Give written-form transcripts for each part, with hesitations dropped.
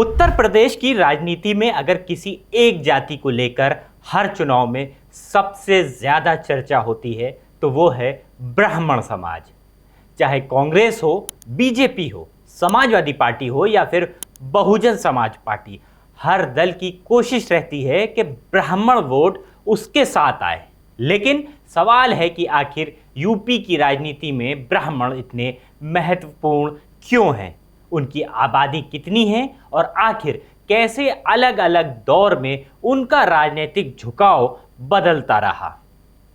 उत्तर प्रदेश की राजनीति में अगर किसी एक जाति को लेकर हर चुनाव में सबसे ज्यादा चर्चा होती है तो वो है ब्राह्मण समाज। चाहे कांग्रेस हो, बीजेपी हो, समाजवादी पार्टी हो या फिर बहुजन समाज पार्टी, हर दल की कोशिश रहती है कि ब्राह्मण वोट उसके साथ आए। लेकिन सवाल है कि आखिर यूपी की राजनीति में ब्राह्मण इतने महत्वपूर्ण क्यों हैं, उनकी आबादी कितनी है और आखिर कैसे अलग अलग दौर में उनका राजनीतिक झुकाव बदलता रहा।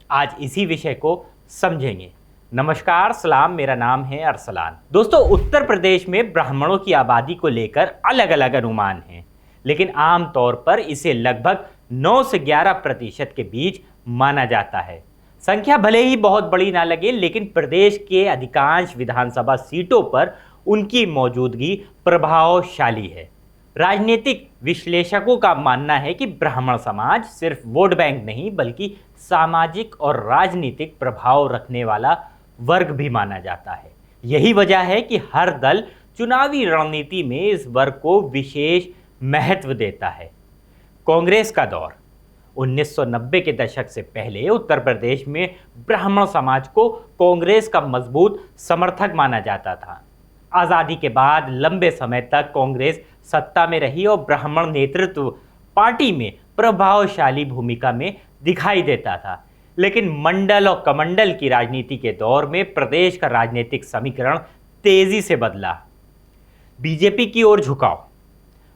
आज इसी विषय को समझेंगे। नमस्कार, सलाम, मेरा नाम है अरसलान। दोस्तों, उत्तर प्रदेश में ब्राह्मणों की आबादी को लेकर अलग अलग अनुमान हैं, लेकिन आम तौर पर इसे लगभग 9 से 11% के बीच माना जाता है। संख्या भले ही बहुत बड़ी ना लगे, लेकिन प्रदेश के अधिकांश विधानसभा सीटों पर उनकी मौजूदगी प्रभावशाली है। राजनीतिक विश्लेषकों का मानना है कि ब्राह्मण समाज सिर्फ वोट बैंक नहीं बल्कि सामाजिक और राजनीतिक प्रभाव रखने वाला वर्ग भी माना जाता है। यही वजह है कि हर दल चुनावी रणनीति में इस वर्ग को विशेष महत्व देता है। कांग्रेस का दौर 1990 के दशक से पहले उत्तर प्रदेश में ब्राह्मण समाज को कांग्रेस का मजबूत समर्थक माना जाता था। आज़ादी के बाद लंबे समय तक कांग्रेस सत्ता में रही और ब्राह्मण नेतृत्व पार्टी में प्रभावशाली भूमिका में दिखाई देता था। लेकिन मंडल और कमंडल की राजनीति के दौर में प्रदेश का राजनीतिक समीकरण तेजी से बदला। बीजेपी की ओर झुकाव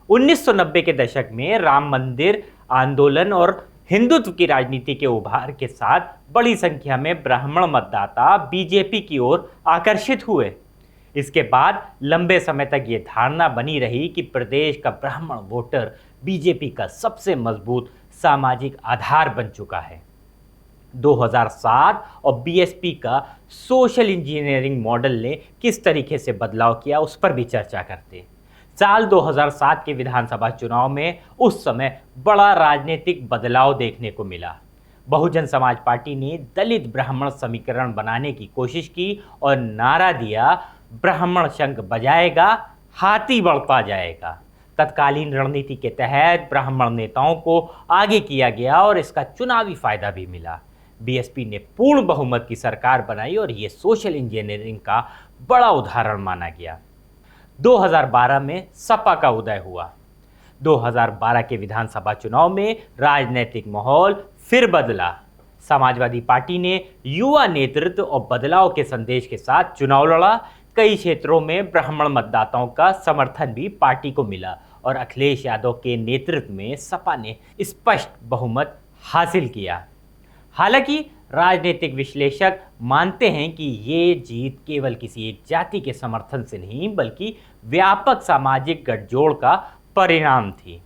1990 के दशक में राम मंदिर आंदोलन और हिंदुत्व की राजनीति के उभार के साथ बड़ी संख्या में ब्राह्मण मतदाता बीजेपी की ओर आकर्षित हुए। इसके बाद लंबे समय तक ये धारणा बनी रही कि प्रदेश का ब्राह्मण वोटर बीजेपी का सबसे मजबूत सामाजिक आधार बन चुका है। 2007 और बीएसपी का सोशल इंजीनियरिंग मॉडल ने किस तरीके से बदलाव किया, उस पर भी चर्चा करते हैं। साल 2007 के विधानसभा चुनाव में उस समय बड़ा राजनीतिक बदलाव देखने को मिला। बहुजन समाज पार्टी ने दलित ब्राह्मण समीकरण बनाने की कोशिश की और नारा दिया, ब्राह्मण शंख बजाएगा, हाथी बढ़ता जाएगा। तत्कालीन रणनीति के तहत ब्राह्मण नेताओं को आगे किया गया और इसका चुनावी फायदा भी मिला। बीएसपी ने पूर्ण बहुमत की सरकार बनाई और ये सोशल इंजीनियरिंग का बड़ा उदाहरण माना गया। 2012 में सपा का उदय हुआ। 2012 के विधानसभा चुनाव में राजनीतिक माहौल फिर बदला। समाजवादी पार्टी ने युवा नेतृत्व और बदलाव के संदेश के साथ चुनाव लड़ा। कई क्षेत्रों में ब्राह्मण मतदाताओं का समर्थन भी पार्टी को मिला और अखिलेश यादव के नेतृत्व में सपा ने स्पष्ट बहुमत हासिल किया। हालांकि राजनीतिक विश्लेषक मानते हैं कि ये जीत केवल किसी एक जाति के समर्थन से नहीं बल्कि व्यापक सामाजिक गठजोड़ का परिणाम थी।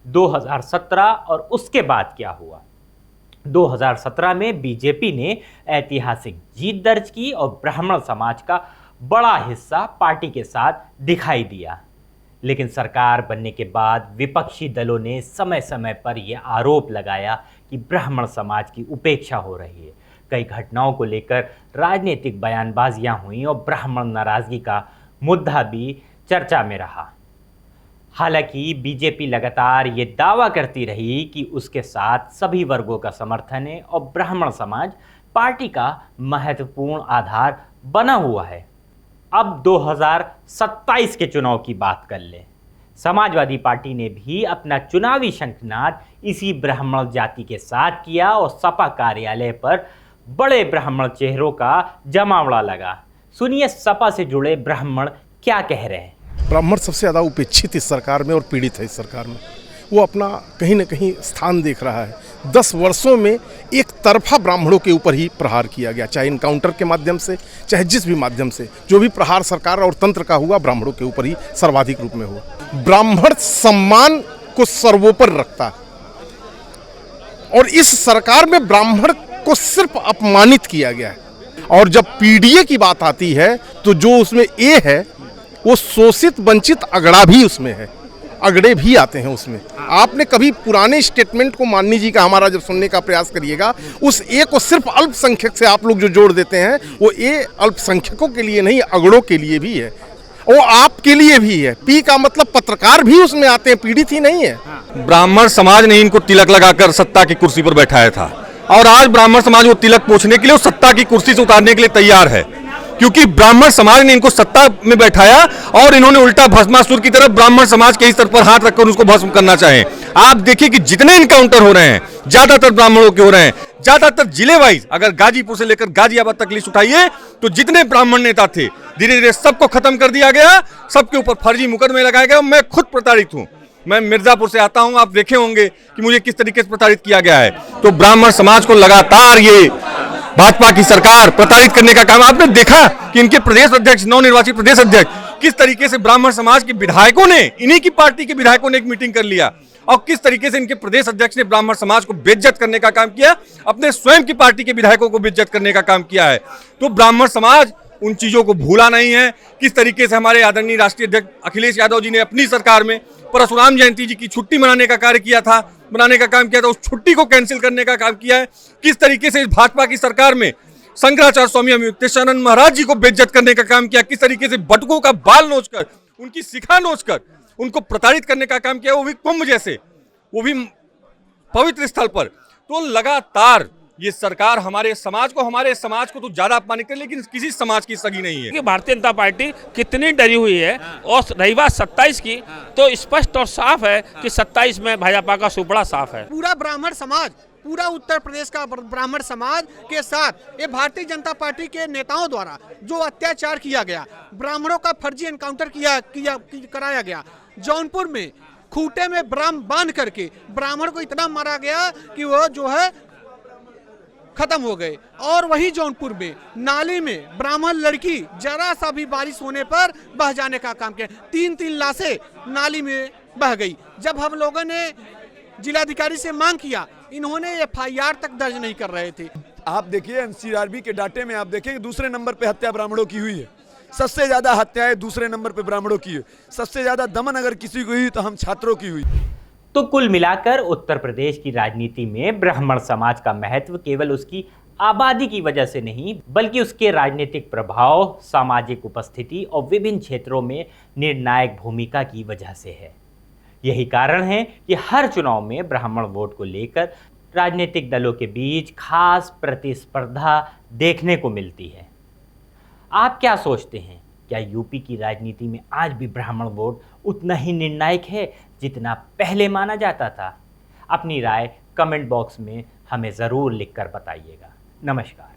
2017 और उसके बाद क्या हुआ? 2017 में बीजेपी ने ऐतिहासिक जीत दर्ज की और ब्राह्मण समाज का बड़ा हिस्सा पार्टी के साथ दिखाई दिया। लेकिन सरकार बनने के बाद विपक्षी दलों ने समय समय पर यह आरोप लगाया कि ब्राह्मण समाज की उपेक्षा हो रही है। कई घटनाओं को लेकर राजनीतिक बयानबाजियां हुई और ब्राह्मण नाराजगी का मुद्दा भी चर्चा में रहा। हालांकि बीजेपी लगातार ये दावा करती रही कि उसके साथ सभी वर्गों का समर्थन है और ब्राह्मण समाज पार्टी का महत्वपूर्ण आधार बना हुआ है। अब 2027 के चुनाव की बात कर लें। समाजवादी पार्टी ने भी अपना चुनावी शंखनाद इसी ब्राह्मण जाति के साथ किया और सपा कार्यालय पर बड़े ब्राह्मण चेहरों का जमावड़ा लगा। सुनिए सपा से जुड़े ब्राह्मण क्या कह रहे हैं। ब्राह्मण सबसे ज़्यादा उपेक्षित इस सरकार में और पीड़ित है इस सरकार में। वो अपना कहीं न कहीं स्थान देख रहा है। 10 वर्षों में एक तरफा ब्राह्मणों के ऊपर ही प्रहार किया गया, चाहे इनकाउंटर के माध्यम से, चाहे जिस भी माध्यम से। जो भी प्रहार सरकार और तंत्र का हुआ, ब्राह्मणों के ऊपर ही सर्वाधिक रूप में हुआ। ब्राह्मण सम्मान को सर्वोपरि रखता है और इस सरकार में ब्राह्मण को सिर्फ अपमानित किया गया है। और जब पीडीए की बात आती है तो जो उसमें ए है वो शोषित वंचित अगड़ा भी उसमें है, अगड़े भी आते हैं उसमें। आपने कभी पुराने स्टेटमेंट को माननी जी का हमारा जब सुनने का प्रयास करिएगा, उस ए को सिर्फ अल्पसंख्यक से आप लोग जो जोड़ देते हैं वो ए अल्पसंख्यकों के लिए नहीं, अगड़ों के लिए भी है। वो आपके लिए भी है। पी का मतलब पत्रकार भी उसमें आते हैं, पीड़ित ही नहीं है। ब्राह्मण समाज ने इनको तिलक लगाकर सत्ता की कुर्सी पर बैठाया था और आज ब्राह्मण समाज वो तिलक पोंछने के लिए, सत्ता की कुर्सी से उतारने के लिए तैयार है, क्योंकि ब्राह्मण समाज ने इनको सत्ता में बैठाया और इन्होंने उल्टा भस्मासुर की तरफ ब्राह्मण समाज के ही सर पर हाथ रखकर उसको भस्म करना चाहे। आप देखिए कि जितने इनकाउंटर हो रहे हैं ज्यादातर ब्राह्मणों के हो रहे हैं, ज्यादातर जिले वाइज, अगर गाजीपुर से लेकर गाजियाबाद तक लिस्ट उठाइए तो जितने ब्राह्मण नेता थे धीरे धीरे सबको खत्म कर दिया गया, सबके ऊपर फर्जी मुकदमे लगाए गए। मैं खुद प्रताड़ित हूं, मैं मिर्जापुर से आता हूं, आप देखे होंगे कि मुझे किस तरीके से प्रताड़ित किया गया है। तो ब्राह्मण समाज को लगातार ये भाजपा की सरकार प्रताड़ित करने का काम, आपने देखा कि इनके प्रदेश अध्यक्ष, नवनिर्वाचित प्रदेश अध्यक्ष, किस तरीके से ब्राह्मण समाज के विधायकों ने, इन्हीं की पार्टी के विधायकों ने एक मीटिंग कर लिया और किस तरीके से इनके प्रदेश अध्यक्ष ने ब्राह्मण समाज को बेइज्जत करने का काम किया, अपने स्वयं की पार्टी के विधायकों को बेइज्जत करने का काम किया है। तो ब्राह्मण समाज उन चीजों को भूला नहीं है। किस तरीके से हमारे आदरणीय राष्ट्रीय अध्यक्ष अखिलेश यादव जी ने अपनी सरकार में परशुराम जयंती जी की छुट्टी मनाने का काम किया था, उस छुट्टी को कैंसिल करने का काम किया है। किस तरीके से इस भाजपा की सरकार में शंकराचार्य स्वामी अमृतेशानंद महाराज जी को बेइज्जत करने का काम किया, किस तरीके से बटुकों का बाल नोचकर, उनकी शिखा नोचकर उनको प्रताड़ित करने का काम किया, वो भी कुंभ जैसे, वो भी पवित्र स्थल पर। तो लगातार ये सरकार हमारे समाज को तो ज्यादा अपमानित कर, लेकिन किसी समाज की सगी नहीं है कि भारतीय जनता पार्टी कितनी डरी हुई है। और रही बात 27 की, तो स्पष्ट और साफ है कि 27 में भाजपा का सुपड़ा साफ है। पूरा ब्राह्मण समाज, पूरा उत्तर प्रदेश का ब्राह्मण समाज के साथ ये भारतीय जनता पार्टी के नेताओं द्वारा जो अत्याचार किया गया, ब्राह्मणों का फर्जी एनकाउंटर कराया गया, जौनपुर में खूंटे में बांध करके ब्राह्मण को इतना मारा गया कि वो जो है खत्म हो गए। और वही जौनपुर में नाली में ब्राह्मण लड़की जरा सा भी बारिश होने पर बह जाने का काम किया, 3 लाशें नाली में बह गई। जब हम लोगों ने जिलाधिकारी से मांग किया, इन्होंने FIR तक दर्ज नहीं कर रहे थे। आप देखिए NCRB के डाटे में आप देखेंगे दूसरे नंबर पे हत्या ब्राह्मणों की हुई है, सबसे ज्यादा हत्याएं दूसरे नंबर पे ब्राह्मणों की है, सबसे ज्यादा दमन अगर किसी को हुई तो हम छात्रों की हुई। तो कुल मिलाकर उत्तर प्रदेश की राजनीति में ब्राह्मण समाज का महत्व केवल उसकी आबादी की वजह से नहीं, बल्कि उसके राजनीतिक प्रभाव, सामाजिक उपस्थिति और विभिन्न क्षेत्रों में निर्णायक भूमिका की वजह से है। यही कारण है कि हर चुनाव में ब्राह्मण वोट को लेकर राजनीतिक दलों के बीच खास प्रतिस्पर्धा देखने को मिलती है। आप क्या सोचते हैं? क्या यूपी की राजनीति में आज भी ब्राह्मण वोट उतना ही निर्णायक है जितना पहले माना जाता था? अपनी राय कमेंट बॉक्स में हमें ज़रूर लिखकर बताइएगा। नमस्कार।